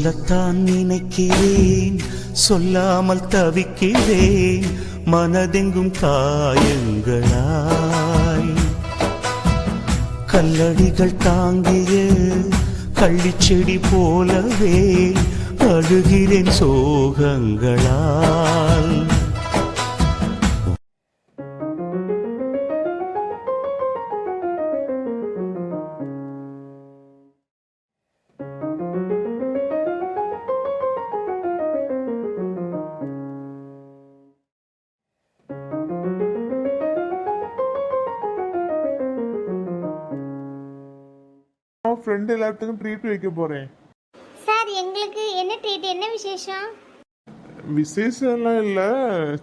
சொல்லத்தான் நினைக்கிறேன், சொல்லாமல் தவிக்கிறேன், மனதெங்கும் காயங்களாய். கல்லடிகள் தாங்கிய கள்ளிச்செடி போலவே அழுகிறேன் சோகங்களால். ஃப்ரெண்ட் எல்லாத்துக்கும் ட்ரீட் வைக்க போறேன். சார் எங்களுக்கு என்ன ட்ரீட், என்ன விசேஷம்? விசேஷம் எல்லாம் இல்ல,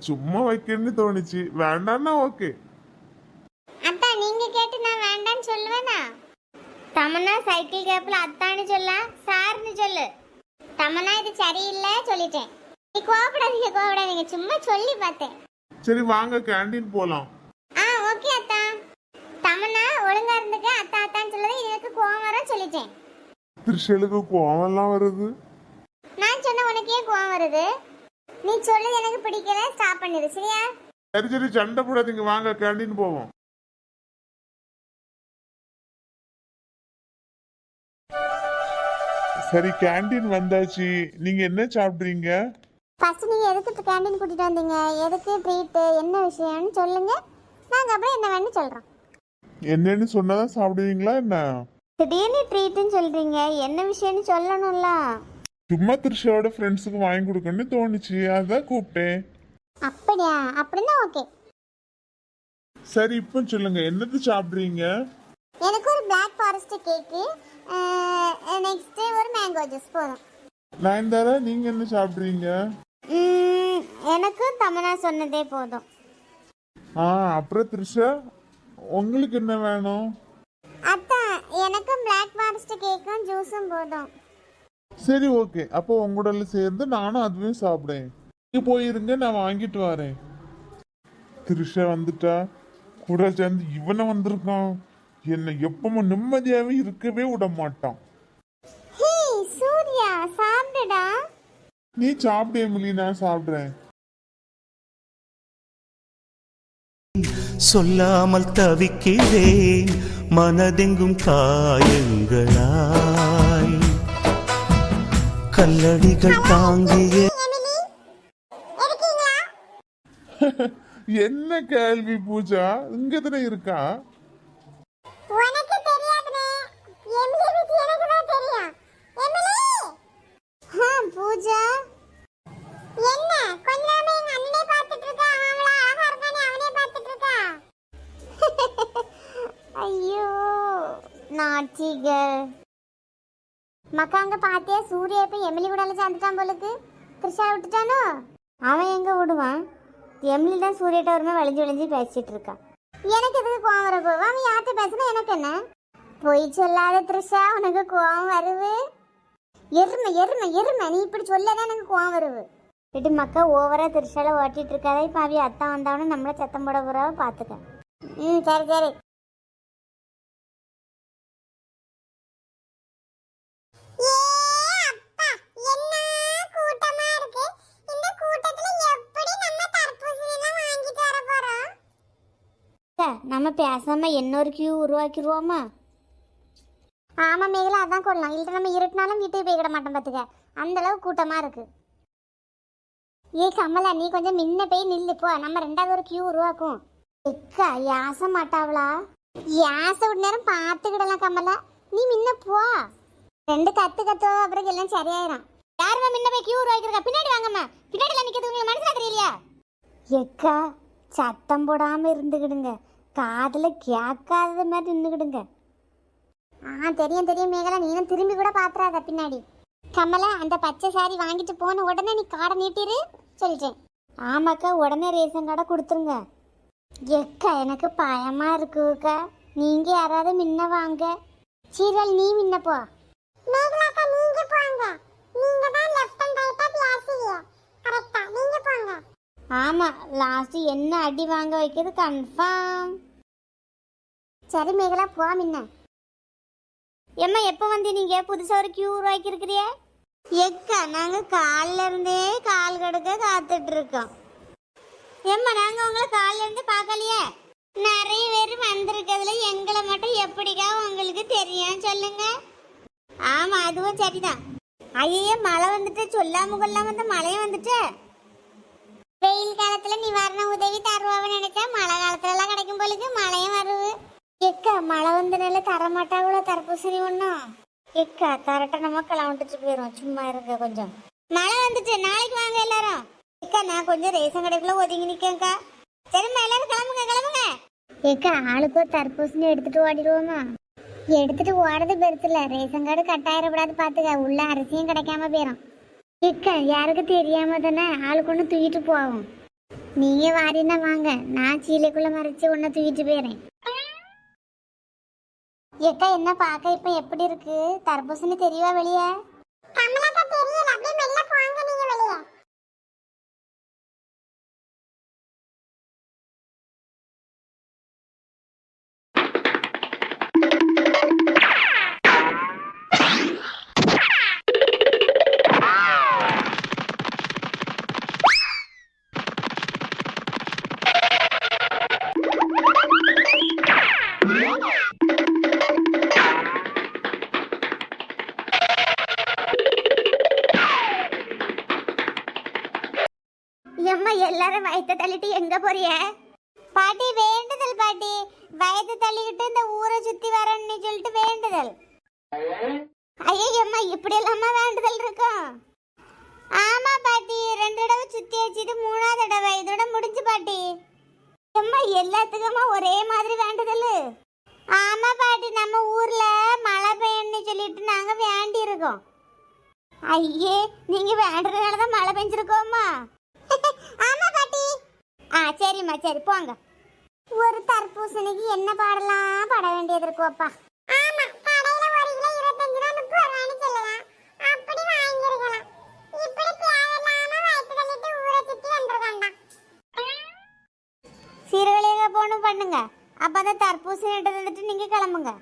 சும்மா வைக்கணும்னு தோணுச்சு. வேண்டாம்னா ஓகே. அத்தா நீங்க கேட்டு நான் வேண்டான்னு சொல்லுவேனா? தமன்னா சைக்கிள் கேப்ல அத்தான்னு சொல்ல, சார்னு சொல்லு. தமன்னா இது சரியில்லை சொல்லிட்டேன். நீ கோபப்படாதீங்க, சும்மா சொல்லி பார்த்தேன். சரி வாங்க கேண்டீன் போலாம். ஓகே அத்தா. தமன்னா ஒழுங்கா இருந்துக்க, அத்தா அத்தான்னு சொல்லதை எனக்கு கோவம் வர சொல்லிட்டேன். திருஷலுக்கு கோவம் எல்லாம் வருது. நான் சொன்ன உனக்கு ஏன் கோவம் வருது? நீ சொல்லுது எனக்கு பிடிக்கல, ஸ்டாப் பண்ணிடு சரியா? சரி சண்டை போடாதீங்க, வாங்க கேண்டீன் போவோம். சரி கேண்டீன் வந்தாச்சு. நீங்க என்ன சாப்பிடுறீங்க? ஃபர்ஸ்ட் நீங்க எதுக்கு கேண்டீன் கூட்டிட்டு வந்தீங்க, எதுக்கு ட்ரீட், என்ன விஷயம்னு சொல்லுங்க. நாங்க அப்புறம் என்ன வேணும்னு சொல்றோம். என்னன்னு சொன்னாதான் சாப்பிடுவீங்களா என்ன? திடீர்னு ட்ரீட்னு சொல்றீங்க, என்ன விஷயம்னு சொல்லணும்ல. சும்மா திருஷாவோட ஃப்ரெண்ட்ஸுக்கு வாங்கி கொடுக்கணும்னு தோணுச்சு, அதான் கூப்பிட்டேன். அப்படியா? அப்படின்னா ஓகே. சரி இப்போ சொல்லுங்க, என்னது சாப்பிடுறீங்க? எனக்கு ஒரு பிளாக் ஃபாரஸ்ட் கேக்கு, நெக்ஸ்ட் ஒரு மேங்கோ ஜூஸ் போதும். நயன்தாரா நீங்க என்ன சாப்பிடுறீங்க? எனக்கு தமனா சொன்னதே போதும். அப்புறம் த்ரிஷா உங்களுக்கு என்ன வேணும்? அத்தா எனக்கு பிளாக் ஃபாரஸ்ட் கேக்கும் ஜூஸும் போதும். சரி ஓகே, அப்போ உங்களோட சேர்ந்து நானும் அதுவும் சாப்பிடேன். நீங்க போயிருங்க, நான் வாங்கிட்டு வரேன். த்ரிஷா வந்துட்டா, கூட சேர்ந்து இவனை வந்திருக்கான். என்னை எப்பவும் நிம்மதியாவே இருக்கவே விட மாட்டான். ஹே சூர்யா சாப்பிடுடா. நீ சாப்பிடு எமிலி, நான் சாப்பிடுறேன். சொல்லாமல் தவிக்கிறேன், மனதெங்கும் காயங்களாய். கல்லடிகள் தாங்கிய என்ன கேள்வி பூஜா, இங்க தானே இருக்கா? உனக்கு தெரியாதுனே, எமிலி பத்தி எனக்கு தான் தெரியும். எமிலி பூஜா என்ன கொஞ்சமே எங்க அண்ணனே பார்த்துட்டு இருக்கா. அவள அழகா இருக்கானே அவனே பார்த்துட்டு இருக்கா. ஐயோ நாட்டி கேர்ள். மக்காங்க பாத்தியா, சூர்யா இப்ப எமிலி கூட சேர்ந்துட்டான் போலுக்கு. த்ரிஷா விட்டுட்டானோ? அவன் எங்க விடுவான்? எமிலி தான் சூர்யாட்ட ஒருமே வளைஞ்சு பேசிட்டு இருக்கா. எனக்கு எதுக்கு கோவம் வர போவா? அவன் யார்கிட்ட பேசுனா எனக்கு என்ன? பொய் சொல்லாத த்ரிஷா, உனக்கு கோவம் வருவு. எருமை எருமை எருமை, நீ இப்படி சொல்லதான் எனக்கு கோவம் வருவு. இட்டு மக்கா ஓவரா த்ரிஷால ஓட்டிட்டு இருக்காதா. இப்ப அவி அத்தா வந்தாவனு நம்மள சத்தம் போட போறாவ பாத்துக்க. சரி சரி. நம்ம பேசாம இன்னொரு கியூ உருவாக்கிடுவோமா? ஆமா மேகலா, அதான் கொள்ளலாம். இல்லை நம்ம இருட்டினாலும் வீட்டுக்கு போய்கிட மாட்டோம் பார்த்துக்க, அந்த அளவு கூட்டமா இருக்கு. ஏ கமலா, நீ கொஞ்சம் முன்ன போய் நில்லு போ, நம்ம ரெண்டாவது ஒரு கியூ உருவாக்கும். எக்கா யாச மாட்டாவளா? யாச ஒரு நேரம் பார்த்துக்கிடலாம் கமலா, நீ முன்ன போ. ரெண்டு கத்துவோ, அப்புறம் எல்லாம் சரியாயிரும். யாருமா முன்ன போய் கியூ உருவாக்கிருக்கா? பின்னாடி வாங்கம்மா, பின்னாடி நிக்கிறது உங்களுக்கு மனசுல தெரியலையா? எக்கா சத்தம் போடாம இருந்துக்கிடுங்க, காதுல கேட்காத மாதிரி நின்றுக்கிடுங்க. தெரியும் தெரியும் மேகலா, நீனும் திரும்பி கூட பாத்துறாத பின்னாடி. கமலா, அந்த பச்சை சாரி வாங்கிட்டு போன உடனே நீ காடை நீட்டிரு சொல்லிட்டேன். ஆமாக்கா, உடனே ரேஷன் கார்டை கொடுத்துருங்க. எக்கா எனக்கு பயமா இருக்குக்கா, நீங்க யாராவது முன்ன வாங்க. சீரியல் நீ முன்ன போ. மேகலாக்கா நீங்க போங்க, நீங்க தான் லெஃப்ட் அண்ட் ரைட்டா பேசுறீங்க. கரெக்ட்டா நீங்க போங்க. ஆமா, லாஸ்ட் என்ன அடி வாங்க வைக்கிறது கன்ஃபார்ம். சரி மேகலா போ முன்ன. எம்மா எப்போ வந்து நீங்க புதுசா ஒரு கியூ உருவாக்கி இருக்கிறியே? எக்கா நாங்க காலைல இருந்தே கால் கடுக்க காத்துட்டு இருக்கோம். ஏம்மா நாங்க உங்களை காலைல இருந்து பார்க்கலையே. நிறைய பேர் வந்திருக்கிறதுல எங்களை மட்டும் எப்படிக்கா உங்களுக்கு தெரியும் சொல்லுங்க. ஆமா அதுவும் சரிதான். ஐயே மழை வந்துட்டு சொல்லாம கொள்ளாம வந்து மழையும் வந்துட்டு. வெயில் காலத்துல நிவாரண உதவி தருவான்னு நினைச்சா மழை காலத்துல எல்லாம் கிடைக்கும் போலுக்கு மழையும் வருது. எக்கா மழை வந்தனால தரமாட்டாங்களோ தர்பூசணி ஒண்ணும். எக்கா கரெக்டா நம்ம கிளம்பிட்டு போயிடும். சும்மா இருங்க கொஞ்சம். மழை வந்துட்டு நாளைக்கு வாங்க எல்லாரும். எக்கா நான் கொஞ்சம் ரேஷன் கடைக்குள்ள ஒதுங்கி நிக்கேன்க்கா. சரிம்மா எல்லாரும் கிளம்புங்க கிளம்புங்க. ஏக்கா ஆளுக்கு ஒரு தர்பூசணி எடுத்துட்டு ஓடிடுவோமா? எடுத்துட்டு ஓடுறது பெருசுல ரேஷன் கார்டு கட்டாயிரப்படாது பாத்துக்க. உள்ள அரிசியும் கிடைக்காம போயிடும். ஏக்கா யாருக்கு தெரியாம தானே ஆளுக்கு ஒன்று தூக்கிட்டு போவோம். நீங்க வாரினா வாங்க, நான் சீலைக்குள்ள மறைச்சு ஒன்ன தூக்கிட்டு போயிறேன். ஏக்கா என்ன பார்க்க இப்ப எப்படி இருக்கு? தர்பூசணி தெரியவா வெளியே? எம்மா எல்லாரும் வயத்தை தள்ளிட்டு எங்க போறிய? பாட்டி வேண்டுதல் பாட்டி, வயத்தை தள்ளிக்கிட்டு இந்த ஊரை சுத்தி வரேன்னு சொல்லிட்டு வேண்டுதல். ஐயா எம்மா இப்படி எல்லாமா வேண்டுதல் இருக்கும்? ஆமா பாட்டி 2 தடவை சுத்தி வச்சுட்டு 3ஆவது தடவை இதோட முடிஞ்சு பாட்டி. எம்மா எல்லாத்துக்குமா ஒரே மாதிரி வேண்டுதல்? ஆமா பாட்டி நம்ம ஊர்ல மழை பெய்யன்னு சொல்லிட்டு நாங்க வேண்டி இருக்கோம். ஐயே நீங்க வேண்டுறதுனாலதான் மழை பெஞ்சிருக்கோமா? ஆமா பாட்டி. சரிம்மா சரி போங்க. ஒரு தர்பூசணிக்கு என்ன பாடலாம் பாட வேண்டியது இருக்குப்பா. ஆமா கடையில 1 கிலோ 25 ரூபாய் 30 ரூபாய்னு சொல்லலாம். அப்படி வாங்கிருக்கலாம். இப்படி தேவையில்லாம வயித்து தள்ளிட்டு ஊரை சுத்தி வந்திருக்காண்டா. சீரகலிங்க போணும் பண்ணுங்க. அப்ப அந்த தர்பூசணி எடுத்துட்டு நீங்க கிளம்புங்க.